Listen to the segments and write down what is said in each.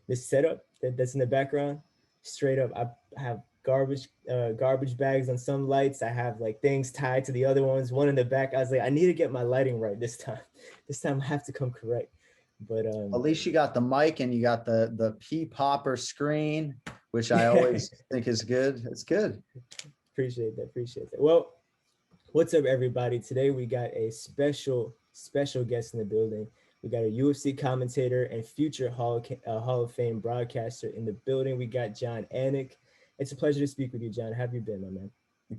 this setup that's in the background. Straight up, I have garbage bags on some lights. I have like things tied to the other ones. One in the back. I was like, I need to get my lighting right this time. This time I have to come correct. But At least you got the mic and you got the P popper screen, which I always think is good. It's good. Appreciate that. Appreciate that. Well, what's up, everybody? Today we got a special guest in the building. We got a UFC commentator and future Hall of Fame broadcaster in the building. We got Jon Anik. It's a pleasure to speak with you, John. How have you been, my man?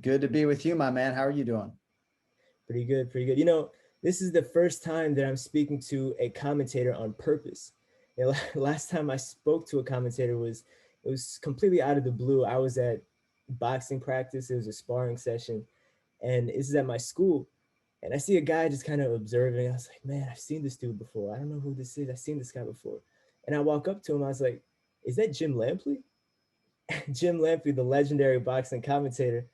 Good to be with you, my man. How are you doing? Pretty good, pretty good. You know, this is the first time that I'm speaking to a commentator on purpose. You know, last time I spoke to a commentator it was completely out of the blue. I was at boxing practice. It was a sparring session, and this is at my school. And I see a guy just kind of observing. I was like, man, I've seen this dude before. I don't know who this is. I've seen this guy before. And I walk up to him. I was like, is that Jim Lampley? Jim Lampley, the legendary boxing commentator,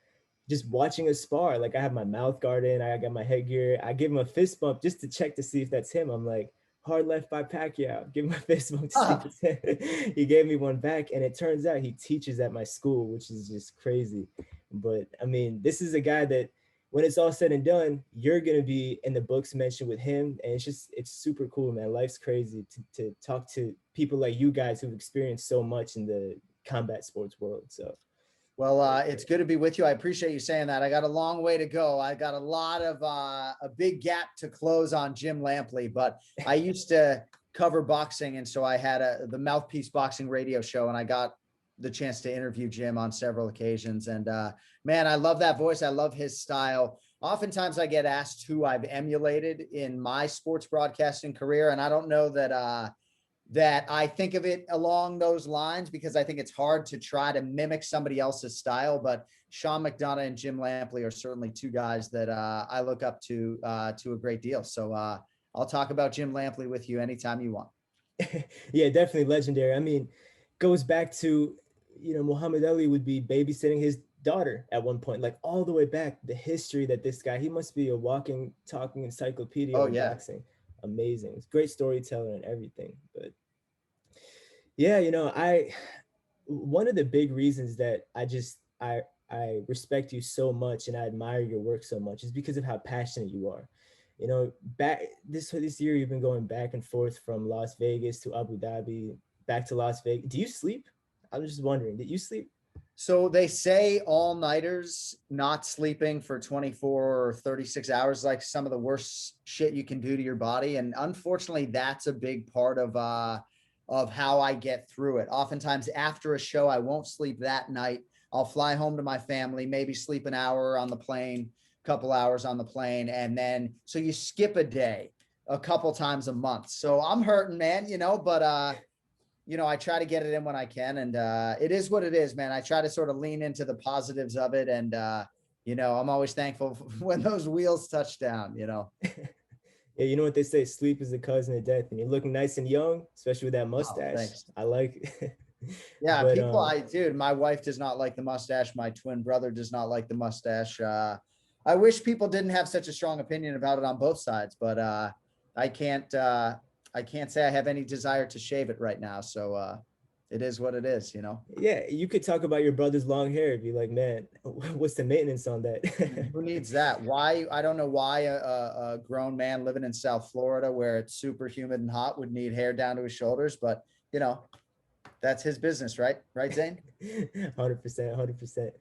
just watching us spar. Like I have my mouth guard in, I got my headgear. I give him a fist bump just to check to see if that's him. I'm like, hard left by Pacquiao. Give him a fist bump to see if it's him. He gave me one back, and it turns out he teaches at my school, which is just crazy. But I mean, this is a guy that when it's all said and done, you're gonna be in the books mentioned with him. And it's super cool, man. Life's crazy to talk to people like you guys who've experienced so much in the combat sports world. So well, it's good to be with you. I appreciate you saying that. I got a long way to go. I got a lot of a big gap to close on Jim Lampley, but I used to cover boxing. And so I had the Mouthpiece Boxing radio show, and I got the chance to interview Jim on several occasions. And man, I love that voice. I love his style. Oftentimes I get asked who I've emulated in my sports broadcasting career. And I don't know that I think of it along those lines, because I think it's hard to try to mimic somebody else's style. But Sean McDonough and Jim Lampley are certainly two guys that I look up to a great deal. So I'll talk about Jim Lampley with you anytime you want. Yeah, definitely legendary. I mean, goes back to, Muhammad Ali would be babysitting his daughter at one point, like all the way back, the history that this guy, he must be a walking, talking encyclopedia of boxing. Amazing. It's great storyteller and everything. But yeah, one of the big reasons that I respect you so much and I admire your work so much is because of how passionate you are. Back this year you've been going back and forth from Las Vegas to Abu Dhabi, back to Las Vegas. Do you sleep? I was just wondering, did you sleep? So they say all-nighters, not sleeping for 24 or 36 hours, like some of the worst shit you can do to your body. And unfortunately, that's a big part of how I get through it. Oftentimes after a show, I won't sleep that night. I'll fly home to my family, maybe sleep an hour on the plane, couple hours on the plane. And then, so you skip a day a couple times a month. So I'm hurting, man, but I try to get it in when I can, and it is what it is, man. I try to sort of lean into the positives of it. And, I'm always thankful when those wheels touch down, Yeah, you know what they say, sleep is the cousin of death, and you're looking nice and young, especially with that mustache. I like it. Yeah, but, dude, my wife does not like the mustache. My twin brother does not like the mustache. I wish people didn't have such a strong opinion about it on both sides, but I can't say I have any desire to shave it right now. So it is what it is, Yeah, you could talk about your brother's long hair. Be like, man, what's the maintenance on that? Who needs that? Why? I don't know why a grown man living in South Florida, where it's super humid and hot, would need hair down to his shoulders. But, that's his business, right? Right, Zane? 100%, 100%.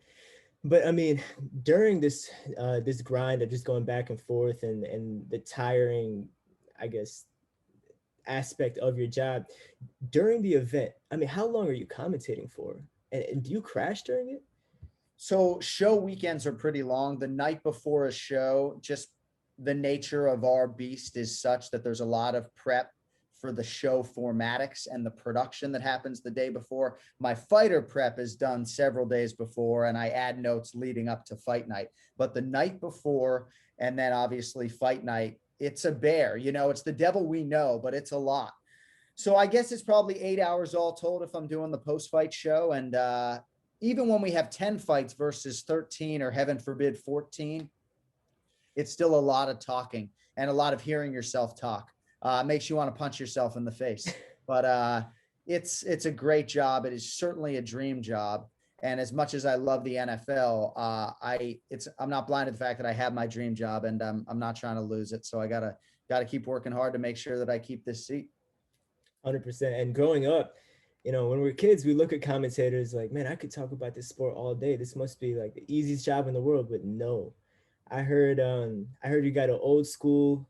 But I mean, during this grind of just going back and forth and the tiring, I guess, aspect of your job during the event, I mean, how long are you commentating for? And do you crash during it? So show weekends are pretty long. The night before a show, just the nature of our beast is such that there's a lot of prep for the show formatics and the production that happens the day before. My fighter prep is done several days before, and I add notes leading up to fight night. But the night before, and then obviously fight night, it's a bear. It's the devil we know, but it's a lot. So I guess it's probably 8 hours all told if I'm doing the post-fight show. And even when we have 10 fights versus 13 or heaven forbid 14, it's still a lot of talking and a lot of hearing yourself talk. Makes you want to punch yourself in the face. But it's a great job. It is certainly a dream job. And as much as I love the NFL, I'm not blind to the fact that I have my dream job, and I'm not trying to lose it. So I gotta keep working hard to make sure that I keep this seat. 100%. And growing up, when we are kids, we look at commentators like, man, I could talk about this sport all day. This must be like the easiest job in the world. But no, I heard you got an old school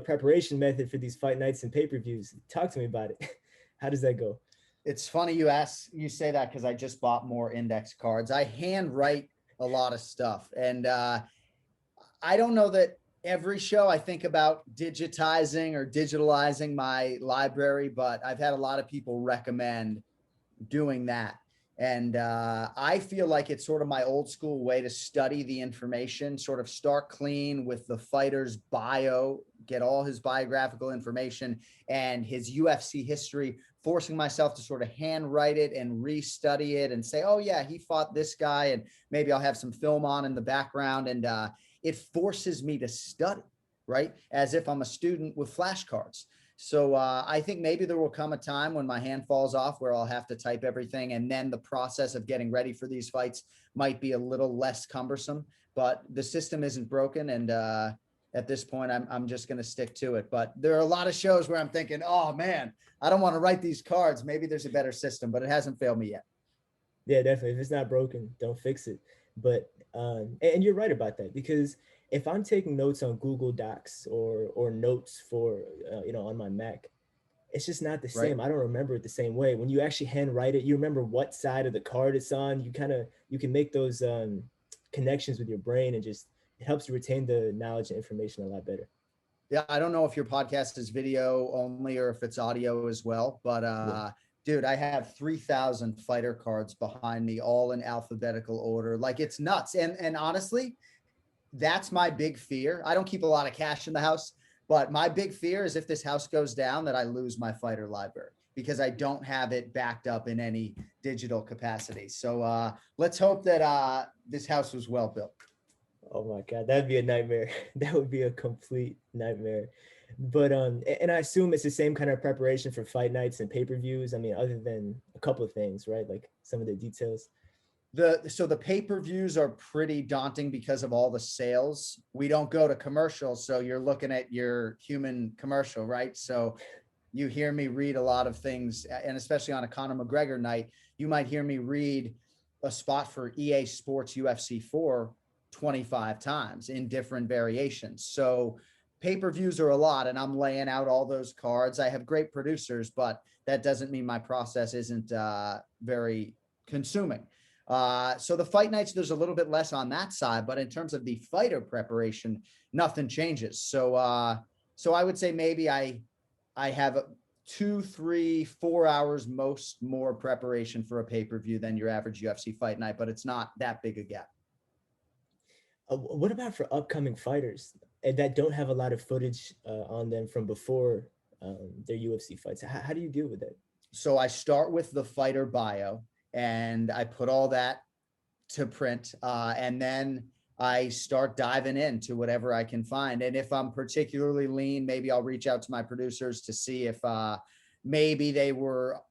preparation method for these fight nights and pay-per-views. Talk to me about it. How does that go? It's funny you say that, because I just bought more index cards. I handwrite a lot of stuff, and I don't know that every show I think about digitizing or digitalizing my library, but I've had a lot of people recommend doing that. And I feel like it's sort of my old school way to study the information, sort of start clean with the fighter's bio, get all his biographical information and his UFC history, forcing myself to sort of handwrite it and restudy it and say, oh yeah, he fought this guy, and maybe I'll have some film on in the background. And it forces me to study, right? As if I'm a student with flashcards. So I think maybe there will come a time when my hand falls off where I'll have to type everything, and then the process of getting ready for these fights might be a little less cumbersome, but the system isn't broken. And at this point, I'm just going to stick to it. But there are a lot of shows where I'm thinking, oh man, I don't want to write these cards. Maybe there's a better system, but it hasn't failed me yet. Yeah, definitely. If it's not broken, don't fix it. But and you're right about that, because if I'm taking notes on Google Docs or notes for on my Mac, it's just not the same. Right. I don't remember it the same way. When you actually handwrite it, you remember what side of the card it's on. You can make those connections with your brain, and just it helps you retain the knowledge and information a lot better. Yeah, I don't know if your podcast is video only or if it's audio as well, but Yeah. dude, I have 3,000 fighter cards behind me, all in alphabetical order. Like, it's nuts. And honestly, that's my big fear. I don't keep a lot of cash in the house, but my big fear is if this house goes down, that I lose my fighter library, because I don't have it backed up in any digital capacity. So let's hope that this house was well built. Oh my God, that'd be a nightmare. That would be a complete nightmare. But and I assume it's the same kind of preparation for fight nights and pay-per-views. I mean, other than a couple of things, right? Like some of the details. So the pay-per-views are pretty daunting because of all the sales. We don't go to commercials, so you're looking at your human commercial, right? So you hear me read a lot of things, and especially on a Conor McGregor night, you might hear me read a spot for EA Sports UFC 4 25 times in different variations. So pay-per-views are a lot, and I'm laying out all those cards. I have great producers, but that doesn't mean my process isn't very consuming. So the fight nights, there's a little bit less on that side, but in terms of the fighter preparation, nothing changes. So I would say maybe I have 2, 3, 4 hours more preparation for a pay-per-view than your average UFC fight night, but it's not that big a gap. What about for upcoming fighters that don't have a lot of footage on them from before their UFC fights? How do you deal with that? So I start with the fighter bio, and I put all that to print, and then I start diving into whatever I can find. And if I'm particularly lean, maybe I'll reach out to my producers to see if maybe they were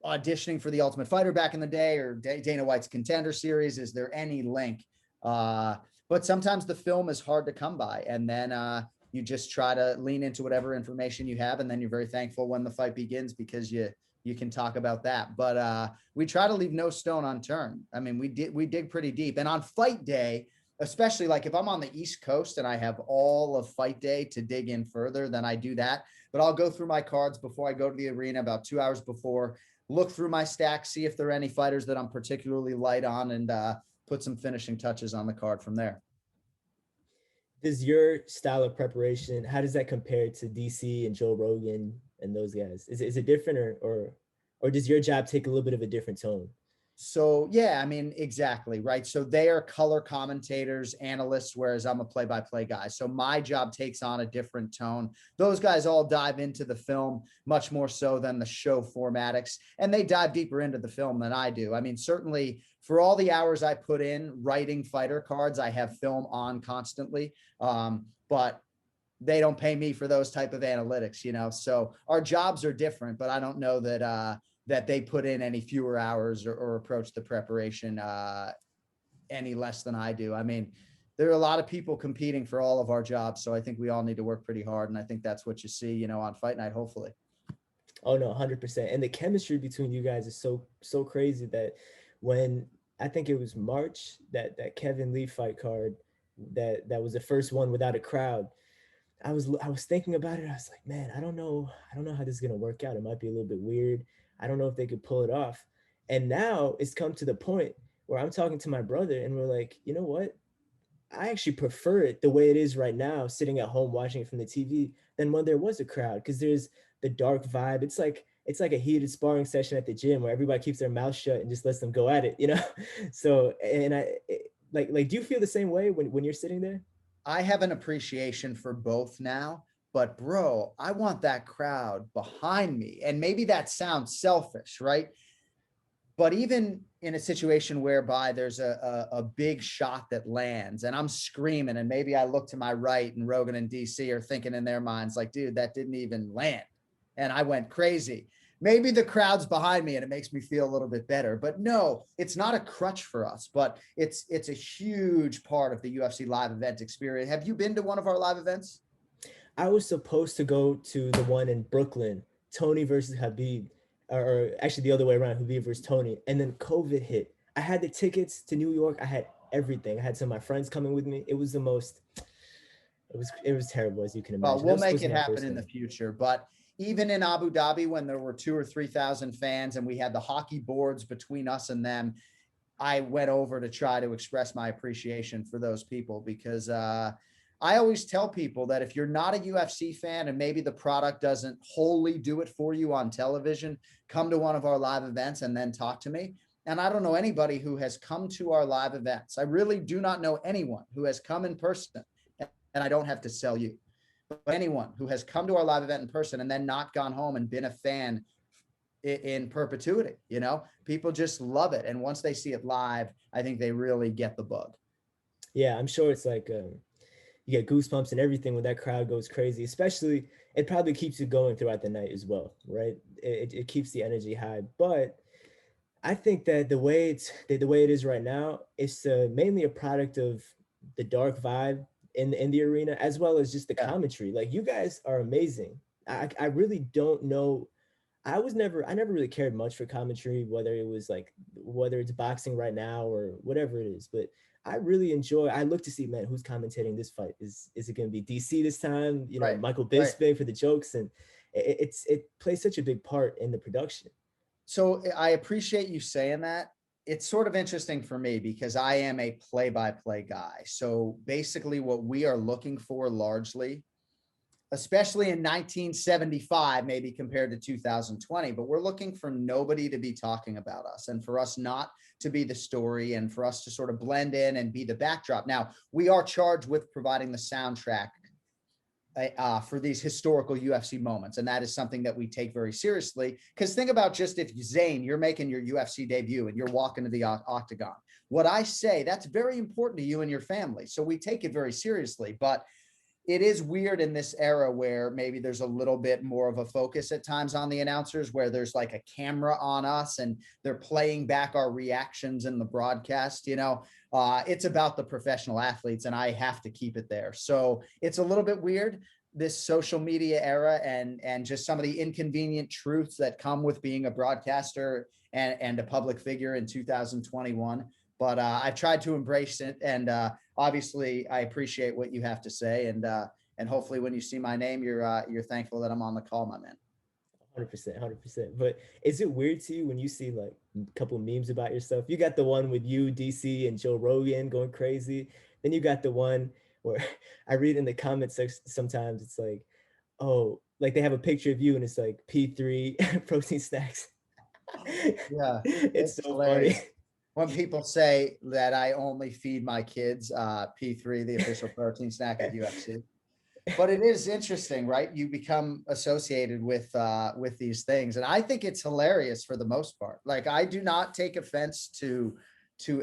auditioning for the Ultimate Fighter back in the day, or Dana White's Contender Series. Is there any link? But sometimes the film is hard to come by, and then you just try to lean into whatever information you have, and then you're very thankful when the fight begins, because you can talk about that. But we try to leave no stone unturned. I mean, we dig pretty deep. And on fight day, especially like if I'm on the East Coast and I have all of fight day to dig in further, then I do that. But I'll go through my cards before I go to the arena about 2 hours before, look through my stack, see if there are any fighters that I'm particularly light on, and put some finishing touches on the card from there. Does your style of preparation, how does that compare to DC and Joe Rogan and those guys? Is it different, or does your job take a little bit of a different tone? So, yeah, I mean, exactly, right? So they are color commentators, analysts, whereas I'm a play-by-play guy. So my job takes on a different tone. Those guys all dive into the film much more so than the show formatics, and they dive deeper into the film than I do. I mean, certainly for all the hours I put in writing fighter cards, I have film on constantly. But they don't pay me for those type of analytics, so our jobs are different, but I don't know that they put in any fewer hours or approach the preparation any less than I do. I mean, there are a lot of people competing for all of our jobs, so I think we all need to work pretty hard, and I think that's what you see, on Fight Night, hopefully. Oh no, 100%. And the chemistry between you guys is so crazy that when I think it was March, that Kevin Lee fight card, that was the first one without a crowd. I was thinking about it. I was like, man, I don't know how this is gonna work out. It might be a little bit weird. I don't know if they could pull it off. And now it's come to the point where I'm talking to my brother and we're like, you know what? I actually prefer it the way it is right now, sitting at home watching it from the TV, than when there was a crowd, because there's the dark vibe. It's like a heated sparring session at the gym where everybody keeps their mouth shut and just lets them go at it. So, and like, do you feel the same way when you're sitting there? I have an appreciation for both now, but bro, I want that crowd behind me. And maybe that sounds selfish, right? But even in a situation whereby there's a big shot that lands and I'm screaming, and maybe I look to my right and Rogan and DC are thinking in their minds like, dude, that didn't even land. And I went crazy. Maybe the crowd's behind me and it makes me feel a little bit better, but no, it's not a crutch for us, but it's a huge part of the UFC live event experience. Have you been to one of our live events? I was supposed to go to the one in Brooklyn, Tony versus Khabib, or actually the other way around, Khabib versus Tony. And then COVID hit. I had the tickets to New York. I had everything. I had some of my friends coming with me. It was the most. It was terrible, as you can imagine. Well, we'll make it happen in the future. But even in Abu Dhabi, when there were 2,000 or 3,000 fans and we had the hockey boards between us and them, I went over to try to express my appreciation for those people, because I always tell people that if you're not a UFC fan and maybe the product doesn't wholly do it for you on television, come to one of our live events and then talk to me. And I don't know anybody who has come to our live events. I really do not know anyone who has come in person, and I don't have to sell you, but anyone who has come to our live event in person and then not gone home and been a fan in perpetuity. People just love it. And once they see it live, I think they really get the bug. Yeah, I'm sure it's like you get goosebumps and everything when that crowd goes crazy. Especially, it probably keeps you going throughout the night as well, right? It keeps the energy high. But I think that the way it is right now, it's mainly a product of the dark vibe in the arena, as well as just the commentary. Like, you guys are amazing. I really don't know. I never really cared much for commentary, whether it's boxing right now or whatever it is. But I really enjoy. I look to see, man, who's commentating this fight. Is it going to be DC this time? Right, Michael right. Bisping for the jokes, and it plays such a big part in the production. So I appreciate you saying that. It's sort of interesting for me because I am a play-by-play guy. So basically what we are looking for largely, especially in 1975, maybe compared to 2020, but we're looking for nobody to be talking about us and for us not to be the story and for us to sort of blend in and be the backdrop. Now, we are charged with providing the soundtrack for these historical UFC moments. And that is something that we take very seriously, because think about just if Zane, you're making your UFC debut and you're walking to the octagon, what I say, that's very important to you and your family. So we take it very seriously, but it is weird in this era where maybe there's a little bit more of a focus at times on the announcers, where there's like a camera on us and they're playing back our reactions in the broadcast. It's about the professional athletes and I have to keep it there. So it's a little bit weird, this social media era, and just some of the inconvenient truths that come with being a broadcaster and a public figure in 2021. But I've tried to embrace it, and obviously I appreciate what you have to say, and hopefully when you see my name, you're thankful that I'm on the call, my man. 100%, 100%. But is it weird to you when you see like a couple memes about yourself? You got the one with you, DC, and Joe Rogan going crazy. Then you got the one where I read in the comments sometimes it's like, oh, like they have a picture of you and it's like P3 protein snacks. Yeah, It's it's so hilarious. funny. When people say that I only feed my kids P3, the official protein snack of UFC. But it is interesting, right? You become associated with these things, and I think it's hilarious for the most part. Like, I do not take offense to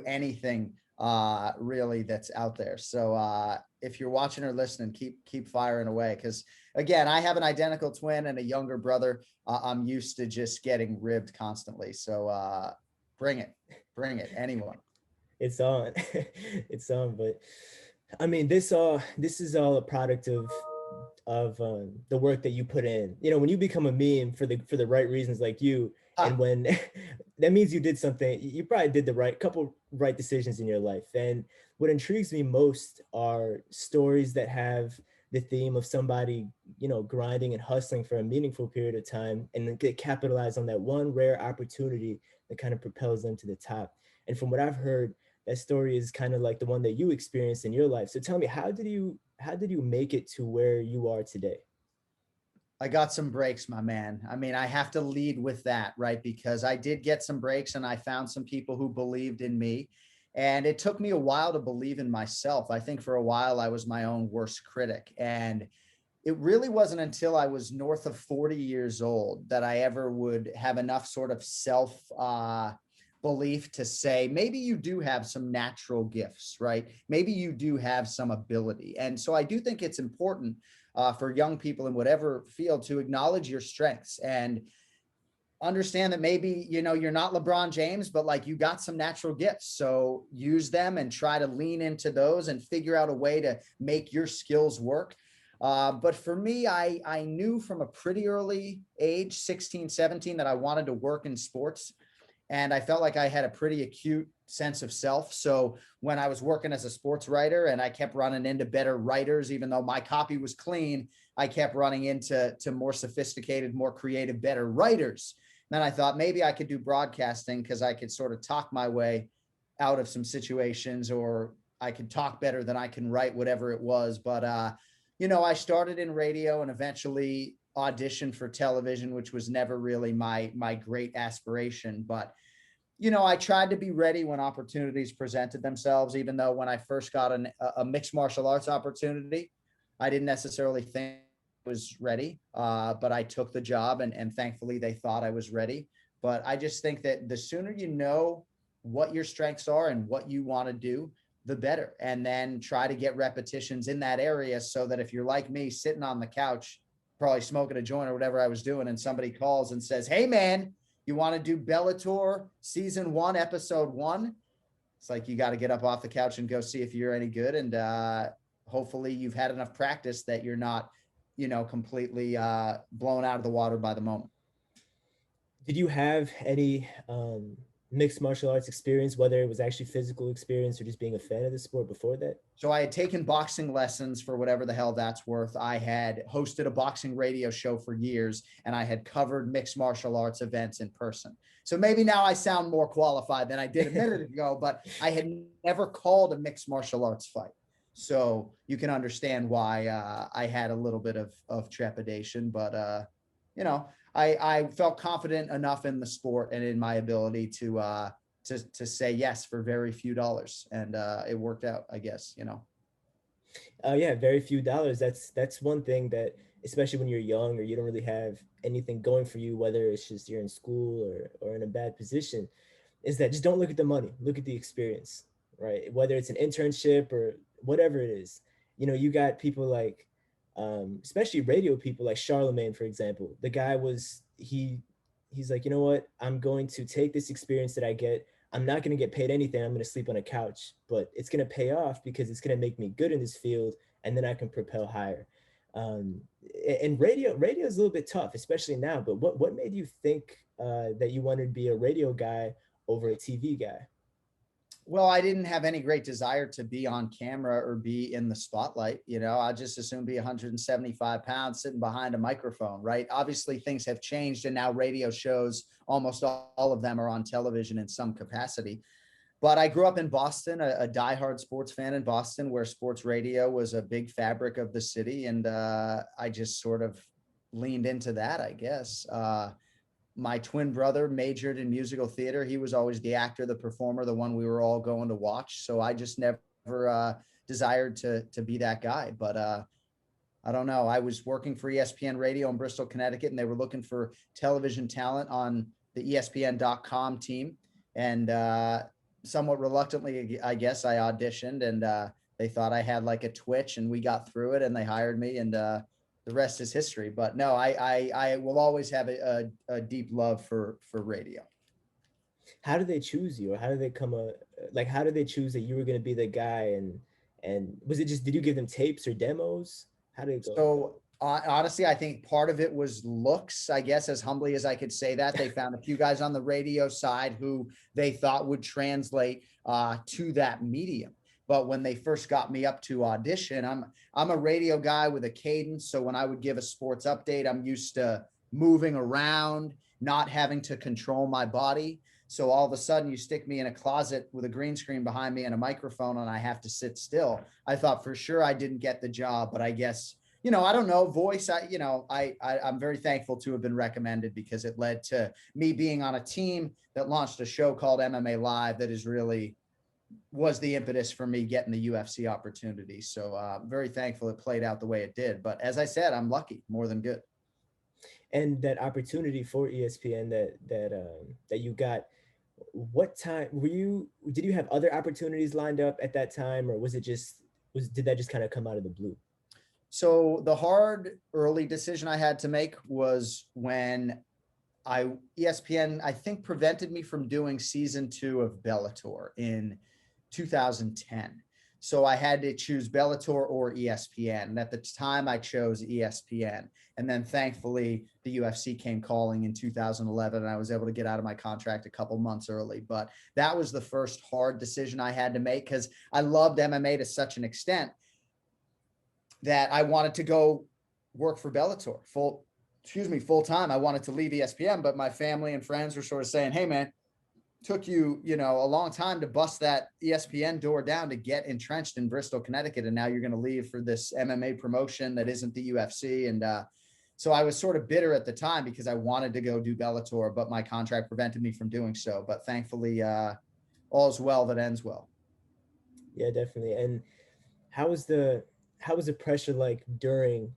anything really that's out there. So if you're watching or listening, keep firing away. Because again, I have an identical twin and a younger brother. I'm used to just getting ribbed constantly. So bring it, anyone. It's on. It's on. But I mean, this is all a product of the work that you put in. You know, when you become a meme for the right reasons, like you, and when that means you did something, you probably did the couple right decisions in your life. And what intrigues me most are stories that have the theme of somebody, you know, grinding and hustling for a meaningful period of time and then get capitalized on that one rare opportunity that kind of propels them to the top. And from what I've heard, that story is kind of like the one that you experienced in your life. So tell me, how did you make it to where you are today? I got some breaks, my man. I mean, I have to lead with that, right? Because I did get some breaks and I found some people who believed in me. And it took me a while to believe in myself. I think for a while I was my own worst critic. And it really wasn't until I was north of 40 years old that I ever would have enough sort of self belief to say, maybe you do have some natural gifts, right? Maybe you do have some ability. And so I do think it's important for young people in whatever field to acknowledge your strengths and understand that maybe, you know, you're not LeBron James, but like you got some natural gifts. So use them and try to lean into those and figure out a way to make your skills work. But for me, I knew from a pretty early age, 16, 17, that I wanted to work in sports. And I felt like I had a pretty acute sense of self. So when I was working as a sports writer and I kept running into better writers, even though my copy was clean, I kept running into more sophisticated, more creative, better writers. Then I thought maybe I could do broadcasting because I could sort of talk my way out of some situations, or I could talk better than I can write, whatever it was. But, you know, I started in radio and eventually auditioned for television, which was never really my great aspiration. But, you know, I tried to be ready when opportunities presented themselves, even though when I first got a mixed martial arts opportunity, I didn't necessarily think I was ready, but I took the job and thankfully they thought I was ready. But I just think that the sooner you know what your strengths are and what you want to do, the better. And then try to get repetitions in that area so that if you're like me, sitting on the couch, probably smoking a joint or whatever I was doing, and somebody calls and says, "Hey man, you want to do Bellator season 1, episode 1?" It's like, you got to get up off the couch and go see if you're any good. And hopefully you've had enough practice that you're not, you know, completely blown out of the water by the moment. Did you have any mixed martial arts experience, whether it was actually physical experience or just being a fan of the sport before that? So I had taken boxing lessons for whatever the hell that's worth. I had hosted a boxing radio show for years, and I had covered mixed martial arts events in person. So maybe now I sound more qualified than I did a minute ago, but I had never called a mixed martial arts fight. So you can understand why I had a little bit of trepidation, but you know, I felt confident enough in the sport and in my ability to say yes for very few dollars, and it worked out, I guess, you know. Yeah, very few dollars. That's one thing that, especially when you're young or you don't really have anything going for you, whether it's just you're in school or in a bad position, is that just don't look at the money, look at the experience, right? Whether it's an internship or whatever it is. You know, you got people like, especially radio people like Charlemagne, for example. The guy he's like, you know what? I'm going to take this experience that I get. I'm not going to get paid anything. I'm going to sleep on a couch, but it's going to pay off because it's going to make me good in this field, and then I can propel higher. And radio is a little bit tough, especially now. But what made you think that you wanted to be a radio guy over a TV guy? Well, I didn't have any great desire to be on camera or be in the spotlight. You know, I just assume be 175 pounds sitting behind a microphone, right? Obviously, things have changed, and now radio shows, almost all of them, are on television in some capacity. But I grew up in Boston, a diehard sports fan in Boston, where sports radio was a big fabric of the city. And I just sort of leaned into that, I guess. My twin brother majored in musical theater. He was always the actor, the performer, the one we were all going to watch. So I just never desired to be that guy. But I don't know. I was working for ESPN Radio in Bristol, Connecticut, and they were looking for television talent on the ESPN.com team. And somewhat reluctantly, I guess, I auditioned, and they thought I had like a twitch, and we got through it and they hired me, and the rest is history. But no, I will always have a deep love for radio. How did they choose you, or how did they like, how did they choose that you were going to be the guy? And was it just, did you give them tapes or demos? How did it go? So honestly, I think part of it was looks, I guess, as humbly as I could say that. They found a few guys on the radio side who they thought would translate to that medium. But when they first got me up to audition, I'm a radio guy with a cadence. So when I would give a sports update, I'm used to moving around, not having to control my body. So all of a sudden you stick me in a closet with a green screen behind me and a microphone, and I have to sit still. I thought for sure I didn't get the job, but I guess, I don't know, voice, I'm very thankful to have been recommended, because it led to me being on a team that launched a show called MMA Live that is really was the impetus for me getting the UFC opportunity. So very thankful it played out the way it did. But as I said, I'm lucky, more than good. And that opportunity for ESPN that you got, what time did you have other opportunities lined up at that time, or did that just kind of come out of the blue? So the hard early decision I had to make was when ESPN, I think, prevented me from doing season 2 of Bellator in 2010. So I had to choose Bellator or ESPN. And at the time I chose ESPN. And then thankfully the UFC came calling in 2011, and I was able to get out of my contract a couple months early. But that was the first hard decision I had to make, because I loved MMA to such an extent that I wanted to go work for Bellator full time. I wanted to leave ESPN, but my family and friends were sort of saying, hey man, took you, a long time to bust that ESPN door down to get entrenched in Bristol, Connecticut. And now you're going to leave for this MMA promotion that isn't the UFC. And so I was sort of bitter at the time, because I wanted to go do Bellator, but my contract prevented me from doing so. But thankfully, all's well that ends well. Yeah, definitely. And how was the pressure like during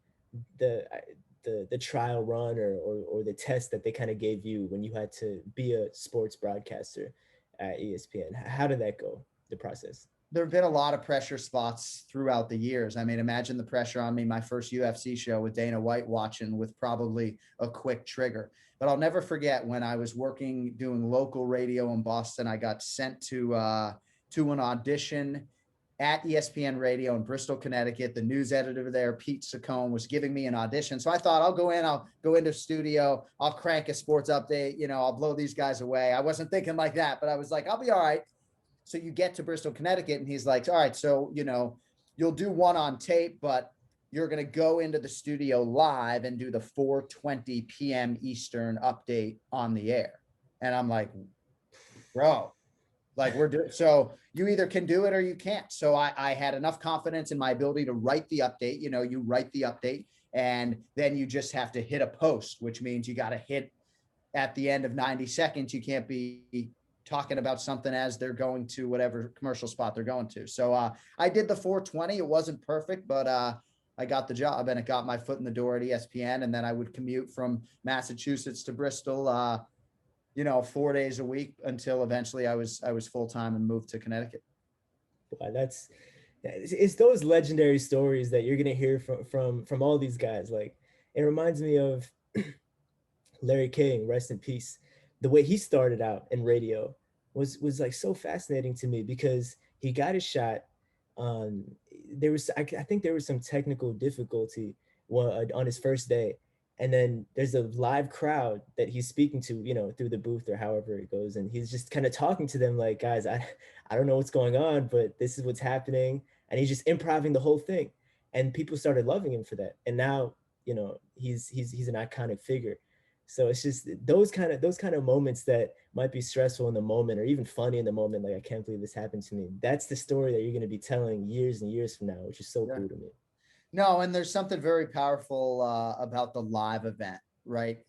the trial run or the test that they kind of gave you when you had to be a sports broadcaster at ESPN? How did that go, the process? There have been a lot of pressure spots throughout the years. I mean, imagine the pressure on me, my first UFC show with Dana White watching with probably a quick trigger. But I'll never forget when I was doing local radio in Boston, I got sent to an audition at ESPN Radio in Bristol, Connecticut. The news editor there, Pete Saccone, was giving me an audition. So I thought, I'll go into studio, I'll crank a sports update, I'll blow these guys away. I wasn't thinking like that, but I was like, I'll be all right. So you get to Bristol, Connecticut, and he's like, all right, so, you'll do one on tape, but you're going to go into the studio live and do the 4:20 p.m. Eastern update on the air. And I'm like, bro, like so you either can do it or you can't. So I had enough confidence in my ability to write the update. You write the update, and then you just have to hit a post, which means you got to hit at the end of 90 seconds. You can't be talking about something as they're going to whatever commercial spot they're going to. So I did the 4:20. It wasn't perfect, but I got the job, and it got my foot in the door at ESPN. And then I would commute from Massachusetts to Bristol, 4 days a week, until eventually I was full-time and moved to Connecticut. Wow, it's those legendary stories that you're going to hear from all these guys. Like, it reminds me of Larry King, rest in peace. The way he started out in radio was like so fascinating to me, because he got his shot. I think there was some technical difficulty on his first day. And then there's a live crowd that he's speaking to, through the booth or however it goes. And he's just kind of talking to them like, guys, I don't know what's going on, but this is what's happening. And he's just improvising the whole thing. And people started loving him for that. And now, he's an iconic figure. So it's just those kind of moments that might be stressful in the moment, or even funny in the moment. Like, I can't believe this happened to me. That's the story that you're going to be telling years and years from now, which is so cool to me. No, and there's something very powerful about the live event, right?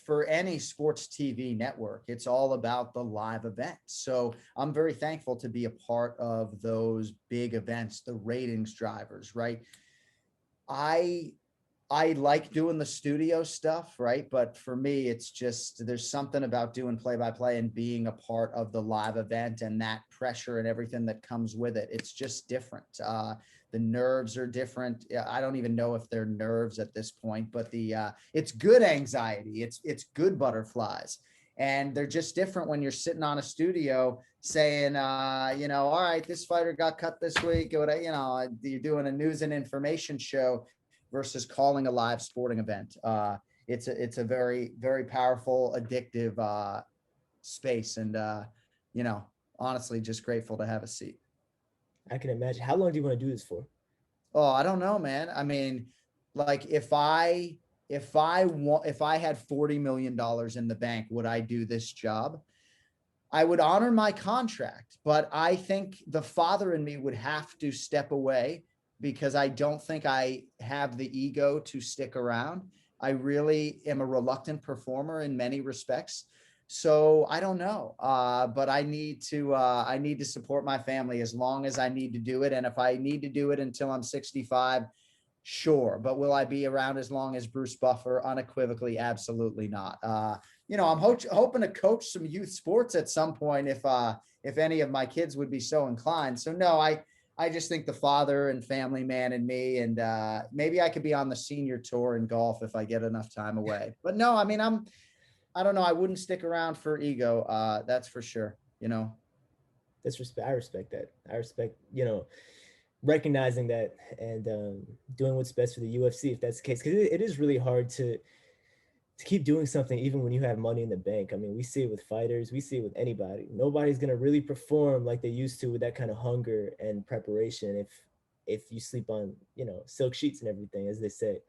For any sports TV network, it's all about the live event. So I'm very thankful to be a part of those big events, the ratings drivers, right? I I like doing the studio stuff, right? But for me, it's just, there's something about doing play-by-play and being a part of the live event and that pressure and everything that comes with it. It's just different. The nerves are different. I don't even know if they're nerves at this point, but it's good anxiety. It's good butterflies. And they're just different when you're sitting on a studio saying, all right, this fighter got cut this week. You're doing a news and information show versus calling a live sporting event. It's a very, very powerful, addictive space. And, honestly, just grateful to have a seat. I can imagine. How long do you want to do this for? Oh, I don't know, man. I mean, like if I had $40 million in the bank, would I do this job? I would honor my contract, but I think the father in me would have to step away because I don't think I have the ego to stick around. I really am a reluctant performer in many respects. So I don't know, but I need to support my family as long as I need to do it. And if I need to do it until I'm 65, sure. But will I be around as long as Bruce Buffer? Unequivocally, absolutely not. I'm hoping to coach some youth sports at some point if any of my kids would be so inclined. So no, I just think the father and family man in me, and maybe I could be on the senior tour in golf if I get enough time away. But no, I mean, I don't know. I wouldn't stick around for ego. That's for sure. That's respect. I respect that. I respect, recognizing that and doing what's best for the UFC if that's the case. Because it is really hard to keep doing something even when you have money in the bank. I mean, we see it with fighters. We see it with anybody. Nobody's going to really perform like they used to with that kind of hunger and preparation if you sleep on, silk sheets and everything, as they say.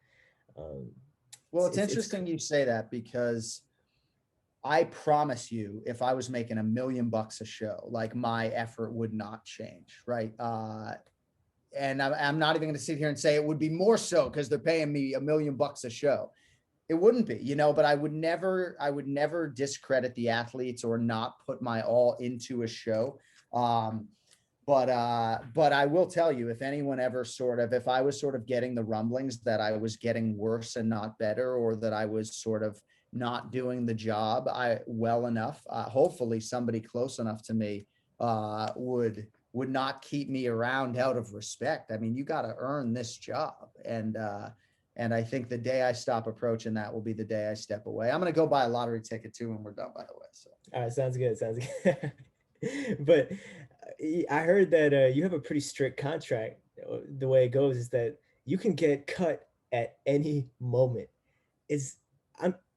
Well, it's interesting you say that because I promise you, if I was making $1 million a show, like my effort would not change, right? And I'm not even going to sit here and say it would be more so because they're paying me $1 million a show. It wouldn't be, but I would never discredit the athletes or not put my all into a show. But I will tell you, if anyone ever if I was sort of getting the rumblings that I was getting worse and not better, or that I was sort of not doing the job well enough, hopefully somebody close enough to me would not keep me around out of respect. I mean, you got to earn this job. And I think the day I stop approaching that will be the day I step away. I'm going to go buy a lottery ticket too, and we're done, by the way. So. All right. Sounds good. But I heard that you have a pretty strict contract. The way it goes is that you can get cut at any moment.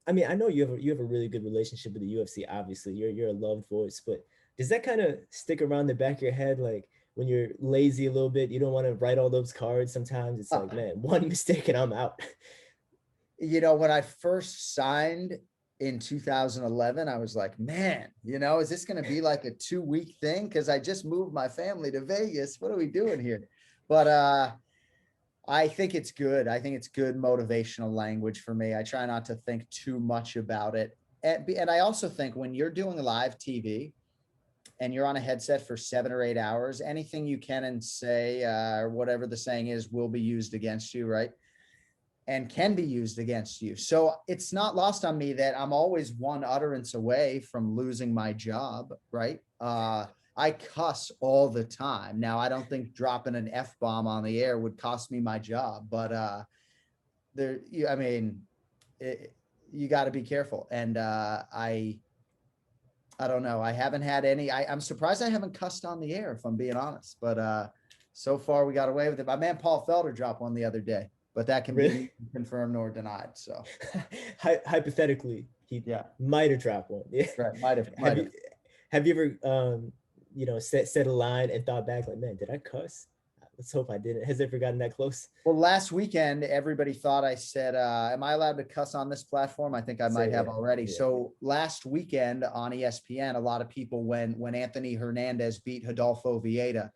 I know you have a really good relationship with the UFC. Obviously, you're a loved voice, but does that kind of stick around the back of your head? Like when you're lazy a little bit, you don't want to write all those cards. Sometimes it's like, man, one mistake and I'm out. When I first signed in 2011, I was like, man, is this going to be like a 2-week thing? Because I just moved my family to Vegas. What are we doing here? But I think it's good. I think it's good motivational language for me. I try not to think too much about it. And I also think when you're doing live TV and you're on a headset for 7 or 8 hours, anything you can and say, or whatever the saying is, will be used against you, right? And can be used against you. So it's not lost on me that I'm always one utterance away from losing my job, right? I cuss all the time. Now, I don't think dropping an F-bomb on the air would cost me my job, but you got to be careful. And I don't know. I haven't had any. I'm surprised I haven't cussed on the air, if I'm being honest. But so far, we got away with it. My man Paul Felder dropped one the other day, but that can be confirmed nor denied. So hypothetically, he might have dropped one. Yeah. Right. Might have. Have you ever set a line and thought back like, man, did I cuss? Let's hope I didn't. Has it ever gotten that close? Well, last weekend, everybody thought I said, am I allowed to cuss on this platform? I think I might have already. Yeah. So last weekend on ESPN, a lot of people, when Anthony Hernandez beat Rodolfo Vieira,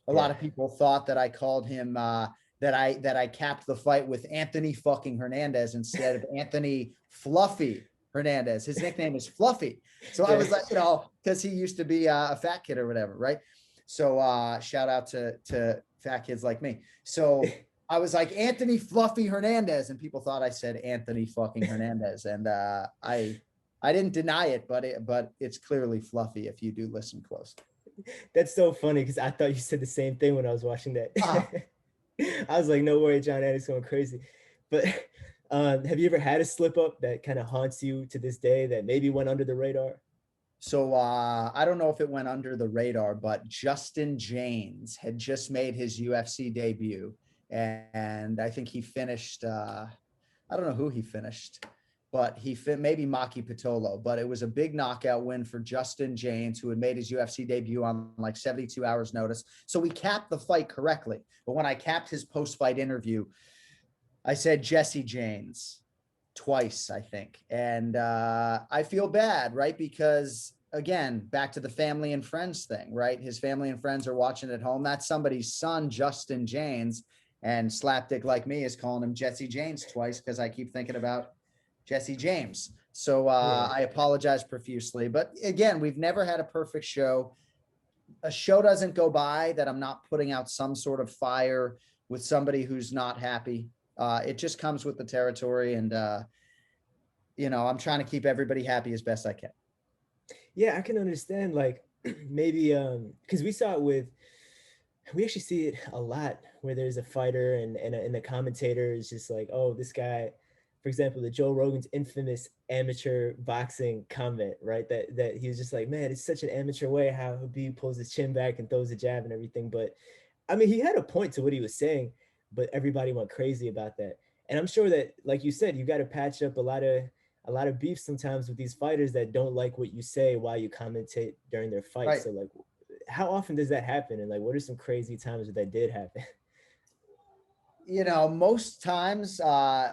a lot of people thought that I called him, that I capped the fight with Anthony fucking Hernandez instead of Anthony Fluffy Hernandez. His nickname is Fluffy. So I was like, because he used to be a fat kid or whatever, right? So shout out to fat kids like me. So I was like Anthony Fluffy Hernandez, and people thought I said Anthony fucking Hernandez, and I didn't deny it, but it's clearly Fluffy if you do listen close. That's so funny because I thought you said the same thing when I was watching that. Uh, I was like, no way, Jon Anik's going crazy. But have you ever had a slip up that kind of haunts you to this day that maybe went under the radar? So I don't know if it went under the radar, but Justin James had just made his UFC debut, and I think he finished. I don't know who he finished, but maybe Maki Pitolo. But it was a big knockout win for Justin James, who had made his UFC debut on like 72 hours notice. So we capped the fight correctly. But when I capped his post-fight interview, I said Jesse James twice, I think. And I feel bad, right? Because again, back to the family and friends thing, right? His family and friends are watching at home. That's somebody's son, Justin James, and slapdick like me is calling him Jesse James twice because I keep thinking about Jesse James. So I apologize profusely. But again, we've never had a perfect show. A show doesn't go by that I'm not putting out some sort of fire with somebody who's not happy. It just comes with the territory. And, I'm trying to keep everybody happy as best I can. Yeah, I can understand, like, maybe because we actually see it a lot where there's a fighter and the commentator is just like, oh, this guy, for example, the Joe Rogan's infamous amateur boxing comment, right? That he was just like, man, it's such an amateur way how Khabib pulls his chin back and throws a jab and everything. But I mean, he had a point to what he was saying, but everybody went crazy about that. And I'm sure that, like you said, you got to patch up a lot of beef sometimes with these fighters that don't like what you say while you commentate during their fight. Right. So like, how often does that happen? And like, what are some crazy times that did happen? Most times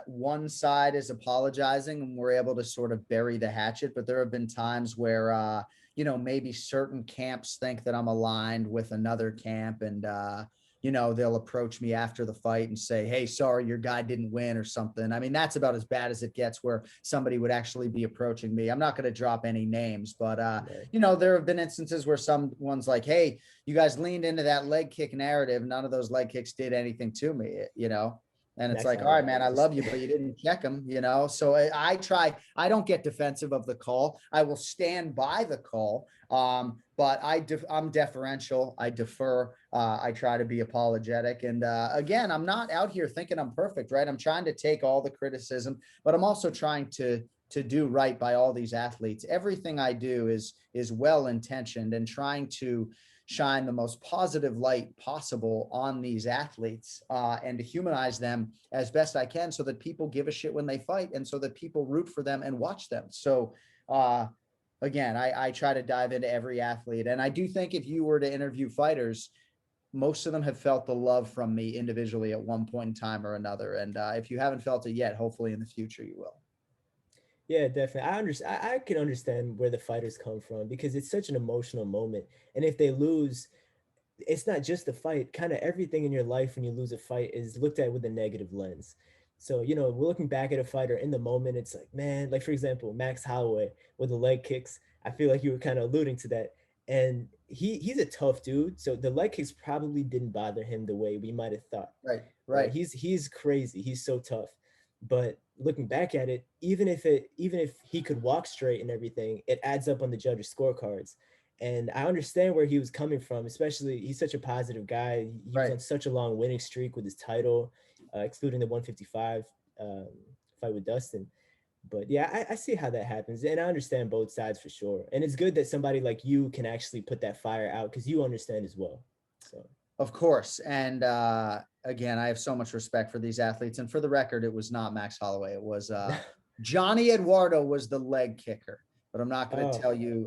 one side is apologizing and we're able to sort of bury the hatchet, but there have been times where, maybe certain camps think that I'm aligned with another camp and, they'll approach me after the fight and say, hey, sorry, your guy didn't win or something. I mean, that's about as bad as it gets where somebody would actually be approaching me. I'm not going to drop any names, but, there have been instances where someone's like, hey, you guys leaned into that leg kick narrative. None of those leg kicks did anything to me, and it's like, all right, man, I love you, but you didn't check them, So I don't get defensive of the call. I will stand by the call. But I'm deferential. I defer. I try to be apologetic. And again, I'm not out here thinking I'm perfect, right? I'm trying to take all the criticism, but I'm also trying to do right by all these athletes. Everything I do is well-intentioned and trying to shine the most positive light possible on these athletes and to humanize them as best I can so that people give a shit when they fight and so that people root for them and watch them. So, again, I try to dive into every athlete. And I do think if you were to interview fighters, most of them have felt the love from me individually at one point in time or another. And if you haven't felt it yet, hopefully in the future you will. Yeah, definitely. I can understand where the fighters come from because it's such an emotional moment. And if they lose, it's not just the fight. Kind of everything in your life when you lose a fight is looked at with a negative lens. So, we're looking back at a fighter in the moment. It's like, man, like for example, Max Holloway with the leg kicks. I feel like you were kind of alluding to that. And he's a tough dude. So the leg kicks probably didn't bother him the way we might have thought. Right. He's crazy. He's so tough. But looking back at it, even if he could walk straight and everything, it adds up on the judges' scorecards. And I understand where he was coming from, especially he's such a positive guy. He was on such a long winning streak with his title, excluding the 155 fight with Dustin. But yeah, I see how that happens. And I understand both sides for sure. And it's good that somebody like you can actually put that fire out because you understand as well. So. Of course. And again, I have so much respect for these athletes. And for the record, it was not Max Holloway. It was Johnny Eduardo was the leg kicker. But I'm not going to tell you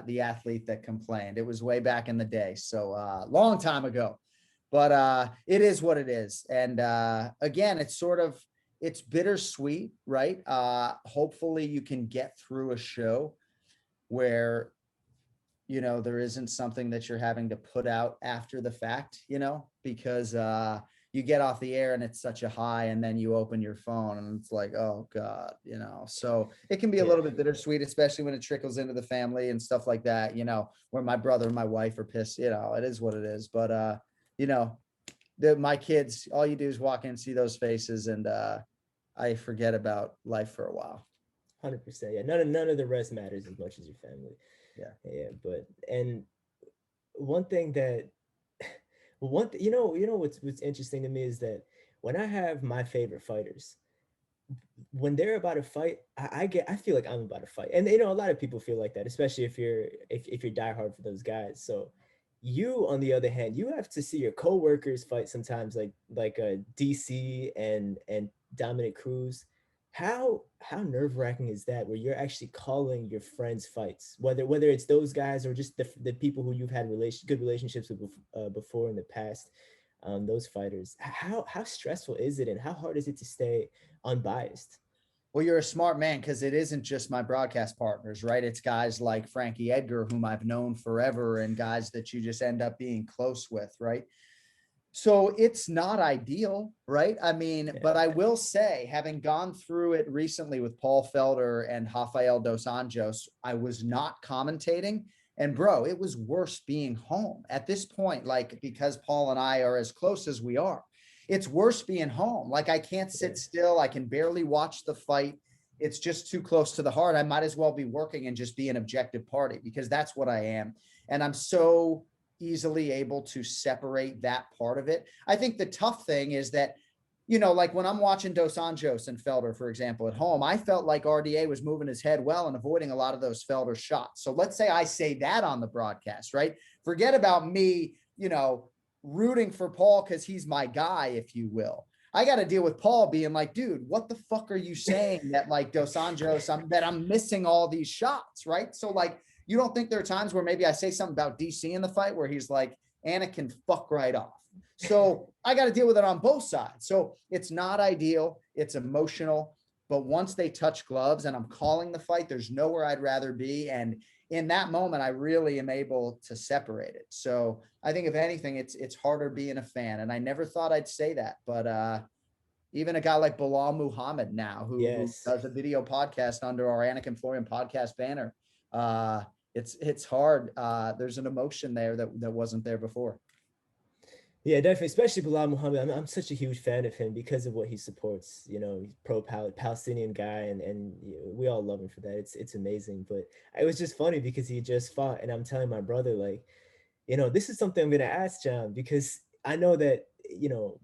the athlete that complained. It was way back in the day. So long time ago. But it is what it is. And again, it's bittersweet, right? Hopefully you can get through a show where there isn't something that you're having to put out after the fact, because you get off the air and it's such a high and then you open your phone and it's like, oh God, so it can be a little bit bittersweet, especially when it trickles into the family and stuff like that, where my brother and my wife are pissed, it is what it is. But, my kids, all you do is walk in, see those faces, and I forget about life for a while. 100%. Yeah, none of the rest matters as much as your family. Yeah. Yeah, but and one thing that what's interesting to me is that when I have my favorite fighters, when they're about to fight, I feel like I'm about to fight. And a lot of people feel like that, especially if you're diehard for those guys. So you, on the other hand, you have to see your coworkers fight sometimes, like DC and Dominic Cruz. How nerve-wracking is that, where you're actually calling your friends' fights, whether it's those guys or just the people who you've had good relationships with before in the past, those fighters. How stressful is it, and how hard is it to stay unbiased? Well, you're a smart man, because it isn't just my broadcast partners, right? It's guys like Frankie Edgar, whom I've known forever, and guys that you just end up being close with, right? So it's not ideal, right? I mean, Yeah. but I will say, having gone through it recently with Paul Felder and Rafael dos Anjos, I was not commentating. And bro, it was worse being home at this point, like, because Paul and I are as close as we are. It's worse being home. Like, I can't sit still. I can barely watch the fight. It's just too close to the heart. I might as well be working and just be an objective party, because that's what I am. And I'm so easily able to separate that part of it. I think the tough thing is that, like when I'm watching Dos Anjos and Felder, for example, at home, I felt like RDA was moving his head well and avoiding a lot of those Felder shots. So let's say I say that on the broadcast, right? Forget about me, rooting for Paul because he's my guy, if you will. I got to deal with Paul being like, dude, what the fuck are you saying that like Dos Anjos, that I'm missing all these shots, right? So like, you don't think there are times where maybe I say something about DC in the fight where he's like, Anik can fuck right off. So I got to deal with it on both sides. So it's not ideal. It's emotional. But once they touch gloves and I'm calling the fight, there's nowhere I'd rather be. And in that moment, I really am able to separate it. So I think if anything, it's harder being a fan. And I never thought I'd say that. But even a guy like Bilal Muhammad now, who does a video podcast under our Anik and Florian podcast banner, it's hard. There's an emotion there that wasn't there before. Yeah, definitely, especially Bilal Muhammad. I'm such a huge fan of him because of what he supports. He's pro-Palestinian guy, and we all love him for that. It's amazing. But it was just funny because he just fought, and I'm telling my brother, like, this is something I'm gonna ask Jon, because I know that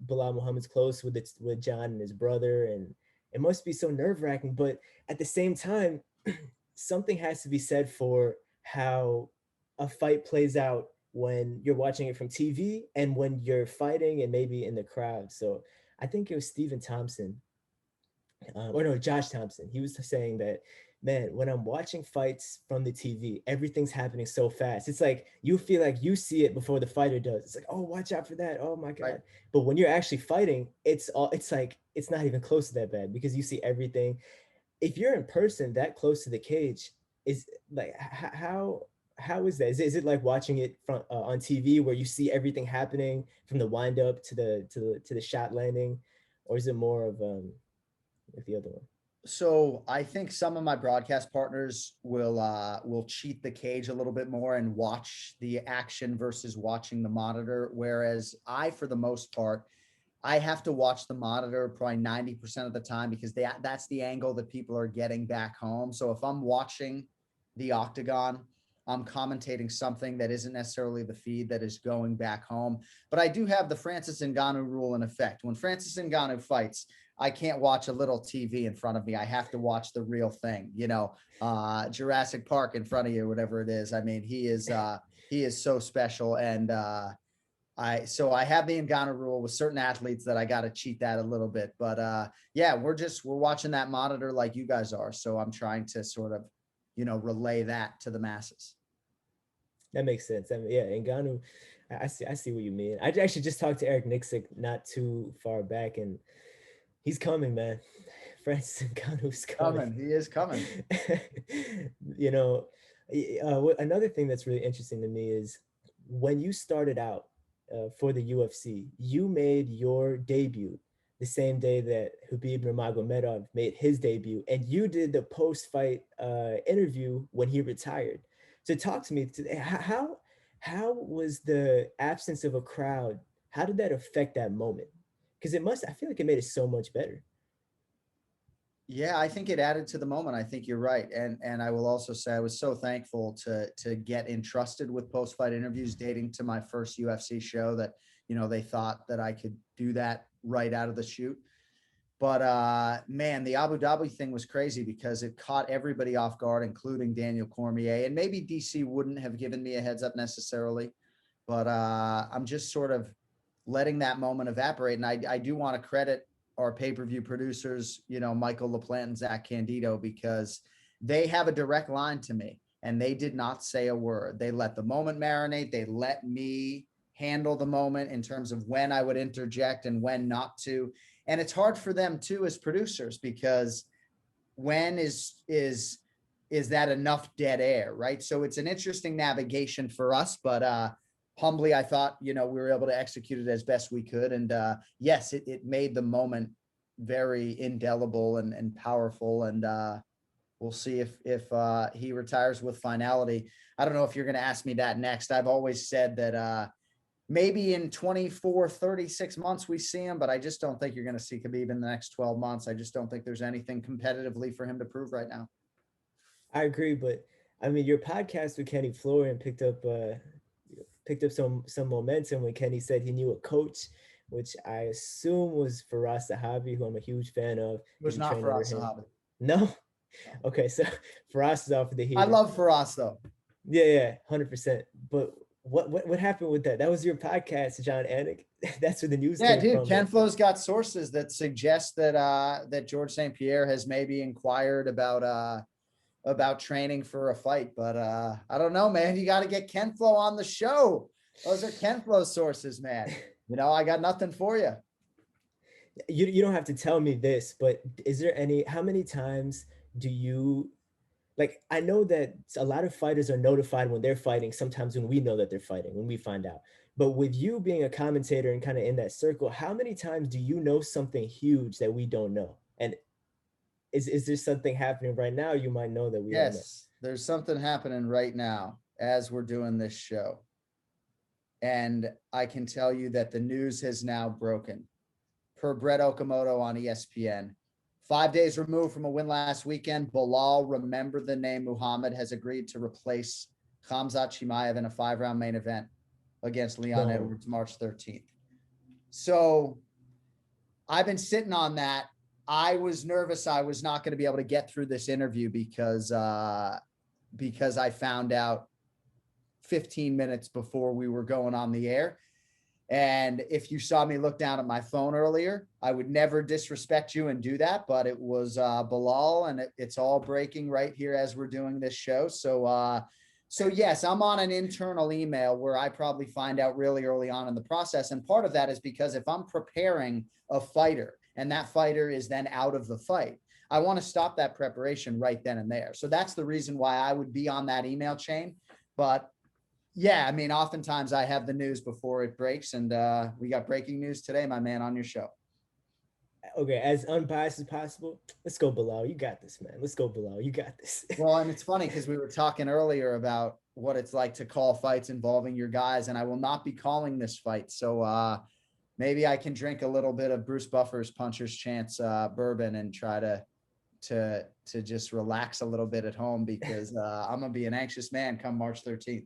Bilal Muhammad's close with Jon and his brother, and it must be so nerve-wracking. But at the same time, something has to be said for how a fight plays out when you're watching it from TV and when you're fighting and maybe in the crowd. So I think it was Stephen Thompson, or no, Josh Thompson. He was saying that, man, when I'm watching fights from the TV, everything's happening so fast. It's like you feel like you see it before the fighter does. It's like, oh, watch out for that. Oh my God. Right. But when you're actually fighting, it's like it's not even close to that bad, because you see everything. If you're in person that close to the cage, is like how is that? Is it like watching it from on TV, where you see everything happening from the wind up to the shot landing, or is it more of like the other one? So I think some of my broadcast partners will cheat the cage a little bit more and watch the action versus watching the monitor, whereas I, for the most part, I have to watch the monitor probably 90% of the time, because that's the angle that people are getting back home. So if I'm watching the octagon, I'm commentating something that isn't necessarily the feed that is going back home. But I do have the Francis Ngannou rule in effect. When Francis Ngannou fights, I can't watch a little TV in front of me. I have to watch the real thing, Jurassic Park in front of you, whatever it is. I mean, he is so special. And so I have the Ngannou rule with certain athletes that I got to cheat that a little bit. But yeah, we're watching that monitor like you guys are. So I'm trying to sort of, relay that to the masses. That makes sense. I mean, yeah, Ngannou, I see what you mean. I actually just talked to Eric Nixick not too far back, and he's coming, man. Francis Ngannou's coming. He is coming. Another thing that's really interesting to me is when you started out for the UFC, you made your debut the same day that Khabib Nurmagomedov made his debut, and you did the post-fight interview when he retired. So talk to me. How was the absence of a crowd? how did that affect that moment? Because I feel like it made it so much better. Yeah, I think it added to the moment. I think you're right. And I will also say I was so thankful to get entrusted with post-fight interviews dating to my first UFC show that, they thought that I could do that right out of the chute. But man, the Abu Dhabi thing was crazy because it caught everybody off guard, including Daniel Cormier. And maybe DC wouldn't have given me a heads up necessarily, but I'm just sort of letting that moment evaporate. And I do want to credit our pay-per-view producers, Michael LaPlante and Zach Candido, because they have a direct line to me and they did not say a word. They let the moment marinate. They let me handle the moment in terms of when I would interject and when not to. And it's hard for them too, as producers, because when is that enough dead air, right? So it's an interesting navigation for us, but humbly, I thought, we were able to execute it as best we could. And yes, it made the moment very indelible and powerful. And we'll see if he retires with finality. I don't know if you're going to ask me that next. I've always said that maybe in 24, 36 months we see him, but I just don't think you're going to see Khabib in the next 12 months. I just don't think there's anything competitively for him to prove right now. I agree, but I mean, your podcast with Kenny Florian picked up some momentum when Kenny said he knew a coach, which I assume was Firas Zahabi, who I'm a huge fan of. It was not Firas Zahabi. No? Okay, so Firas is off of the heat. I love Firas though. Yeah, 100%. But what happened with that? That was your podcast, Jon Anik. That's where the news came dude, from. Ken Flo's got sources that suggest that George St. Pierre has maybe inquired about training for a fight, but I don't know, man. You got to get Ken Flo on the show. Those are Ken Flo sources, man. I got nothing for you. You don't have to tell me this, but how many times do you, like, I know that a lot of fighters are notified when they're fighting, sometimes when we know that they're fighting, when we find out. But with you being a commentator and kind of in that circle, how many times do you know something huge that we don't know? And is there something happening right now you might know that we don't know? Yes, there's something happening right now as we're doing this show. And I can tell you that the news has now broken. Per Brett Okamoto on ESPN, 5 days removed from a win last weekend, Bilal, remember the name Muhammad, has agreed to replace Khamzat Chimaev in a 5-round main event against Leon Edwards March 13th. So I've been sitting on that. I was nervous I was not going to be able to get through this interview because I found out 15 minutes before we were going on the air. And if you saw me look down at my phone earlier, I would never disrespect you and do that, but it was Bilal, and it's all breaking right here as we're doing this show. So yes, I'm on an internal email where I probably find out really early on in the process. And part of that is because if I'm preparing a fighter and that fighter is then out of the fight, I want to stop that preparation right then and there. So that's the reason why I would be on that email chain. But yeah, I mean, oftentimes I have the news before it breaks, and we got breaking news today, my man, on your show. Okay, as unbiased as possible, let's go Bilal. You got this, man. Let's go Bilal. You got this. Well, and it's funny because we were talking earlier about what it's like to call fights involving your guys, and I will not be calling this fight. So maybe I can drink a little bit of Bruce Buffer's Puncher's Chance bourbon and try to just relax a little bit at home, because I'm gonna be an anxious man come March 13th.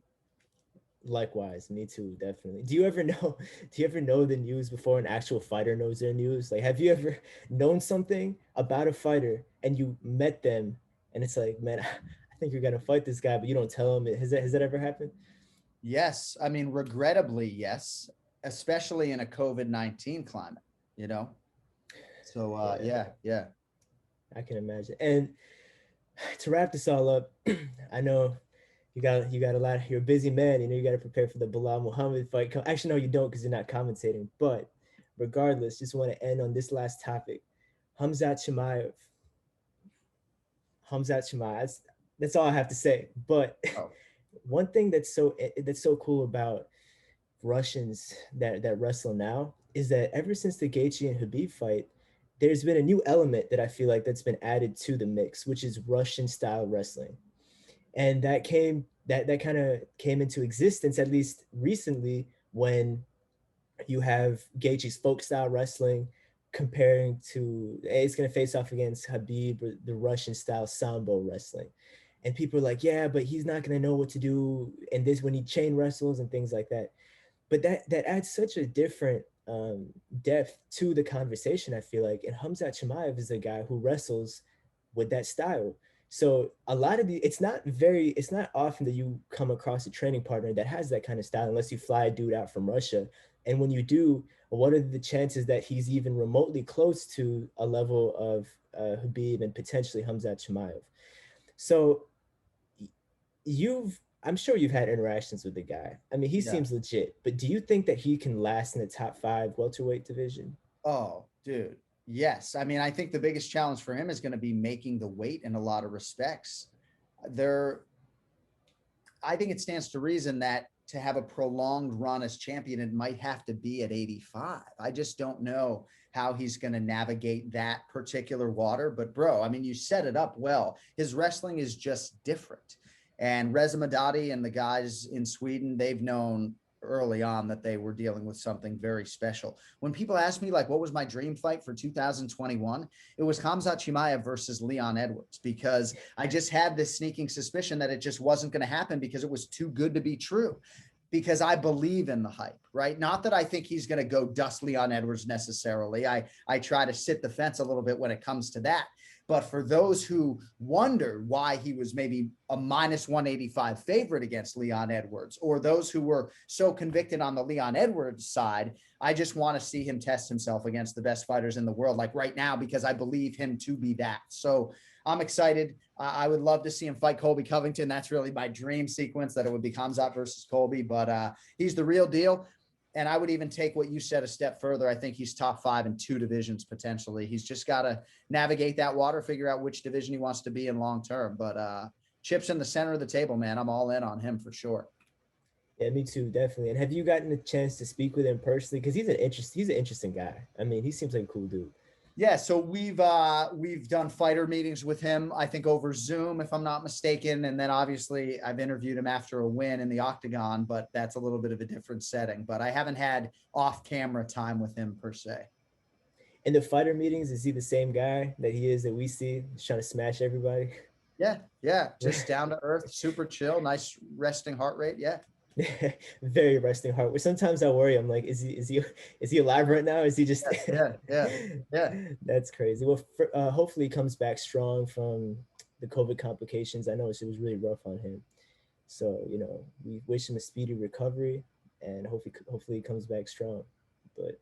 Likewise, me too, definitely. Do you ever know the news before an actual fighter knows their news? Like, have you ever known something about a fighter and you met them and it's like, man, I think you're gonna fight this guy, but you don't tell him? Has that ever happened? Yes. I mean, regrettably, yes, especially in a COVID-19 climate, So yeah. I can imagine. And to wrap this all up, I know you got a lot. You're a busy man. You got to prepare for the Bilal Muhammad fight. Actually, no, you don't, because you're not commentating. But regardless, just want to end on this last topic. Khamzat Chimaev. That's all I have to say. But one thing that's so cool about Russians that wrestle now is that ever since the Gaethje and Khabib fight, there's been a new element that I feel like that's been added to the mix, which is Russian style wrestling. And that kind of came into existence, at least recently, when You have Gaethje's folk style wrestling comparing to, it's going to face off against Khabib, the Russian style sambo wrestling. And people are like, yeah, but he's not going to know what to do. And this, when he chain wrestles and things like that. But that adds such a different depth to the conversation, I feel like. And Khamzat Chimaev is a guy who wrestles with that style. So a lot of it's not often that you come across a training partner that has that kind of style unless you fly a dude out from Russia. And when you do, what are the chances that he's even remotely close to a level of Khabib and potentially Khamzat Chimaev? So I'm sure you've had interactions with the guy. I mean, he seems legit, but do you think that he can last in the top 5 welterweight division? Oh, dude. Yes. I mean, I think the biggest challenge for him is going to be making the weight in a lot of respects. I think it stands to reason that to have a prolonged run as champion, it might have to be at 85. I just don't know how he's going to navigate that particular water. But bro, I mean, you set it up well. His wrestling is just different. And Reza Madadi and the guys in Sweden, they've known early on that they were dealing with something very special. When people ask me, like, what was my dream fight for 2021? It was Khamzat Chimaev versus Leon Edwards, because I just had this sneaking suspicion that it just wasn't going to happen because it was too good to be true. Because I believe in the hype, right? Not that I think he's going to go dust Leon Edwards necessarily. I try to sit the fence a little bit when it comes to that. But for those who wonder why he was maybe a -185 favorite against Leon Edwards, or those who were so convicted on the Leon Edwards side, I just want to see him test himself against the best fighters in the world, like right now, because I believe him to be that. So I'm excited. I would love to see him fight Colby Covington. That's really my dream sequence, that it would be Khamzat versus Colby, but he's the real deal. And I would even take what you said a step further. I think he's top 5 in 2 divisions potentially. He's just got to navigate that water, figure out which division he wants to be in long term. But Chip's in the center of the table, man. I'm all in on him for sure. Yeah, me too, definitely. And have you gotten a chance to speak with him personally? Because he's an interesting guy. I mean, he seems like a cool dude. Yeah, so we've done fighter meetings with him, I think over Zoom, if I'm not mistaken. And then obviously I've interviewed him after a win in the octagon, but that's a little bit of a different setting. But I haven't had off-camera time with him per se. In the fighter meetings, is he the same guy that he is that we see, just trying to smash everybody? Yeah, just down to earth, super chill, nice resting heart rate. Yeah. Very resting heart. Sometimes I worry. I'm like, is he alive right now? Is he just? Yeah. That's crazy. Well, hopefully he comes back strong from the COVID complications. I know it was really rough on him. So we wish him a speedy recovery, and hopefully he comes back strong. But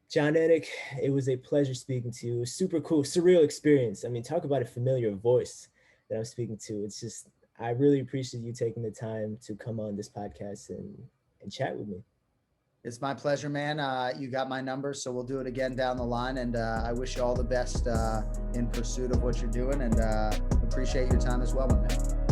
Jon Anik, it was a pleasure speaking to you. Super cool, surreal experience. I mean, talk about a familiar voice that I'm speaking to. It's just, I really appreciate you taking the time to come on this podcast and chat with me. It's my pleasure, man. You got my number, so we'll do it again down the line. And I wish you all the best in pursuit of what you're doing, and appreciate your time as well, my man.